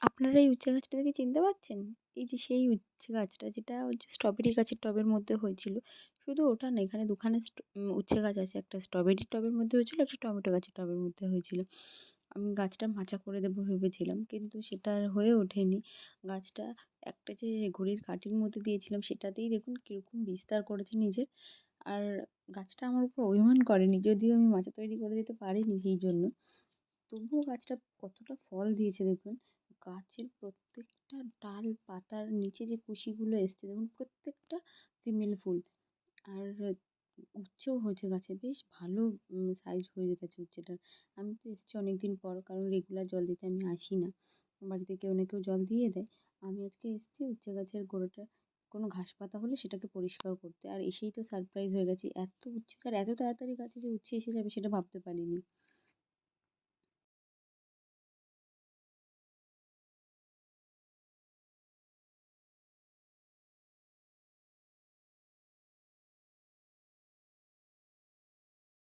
আপনারা এই উচ্ছে গাছটা দেখে চিনতে পারছেন? এই যে সেই উচ্ছে গাছটা যেটা ওই যে স্ট্রবেরি গাছের টবের মধ্যে হয়েছিল। শুধু ওটা না এখানে ২ খানা উচ্ছে গাছ আছে। একটা স্ট্রবেরির টবের মধ্যে হয়েছিল, একটা টমেটো গাছের টবের মধ্যে হয়েছিল। আমি গাছটা মাচা করে দেবো ভেবেছিলাম কিন্তু সেটা আর হয়ে ওঠেনি। গাছটা একটা যে ঘড়ির কাঠির মধ্যে দিয়েছিলাম সেটাতেই দেখুন কিরকম বিস্তার করেছে নিজের। আর গাছটা আমার উপর অভিমান করেনি যদিও আমি মাচা তৈরি করে দিতে পারিনি সেই জন্য। তবুও গাছটা কতটা ফল দিয়েছে দেখুন। গাছের প্রত্যেকটা ডাল পাতার নিচে যে কুশিগুলো এসছে দেখুন প্রত্যেকটা ফিমেল ফুল। আর উচ্ছেও হয়েছে গাছে বেশ ভালো সাইজ হয়ে গেছে উচ্ছেটার। আমি তো এসেছি অনেকদিন পর কারণ রেগুলার জল দিতে আমি আসি না। বাড়িতে কেউ না কেউ জল দিয়ে দেয়। আমি আজকে এসেছি উচ্ছে গাছের গোড়াটা কোনো ঘাস পাতা হলে সেটাকে পরিষ্কার করতে। আর এসেই তো সারপ্রাইজ হয়ে গেছি। এত উচ্ছে আর এত তাড়াতাড়ি গাছে যে উচ্ছে এসে যাবে সেটা ভাবতে পারিনি।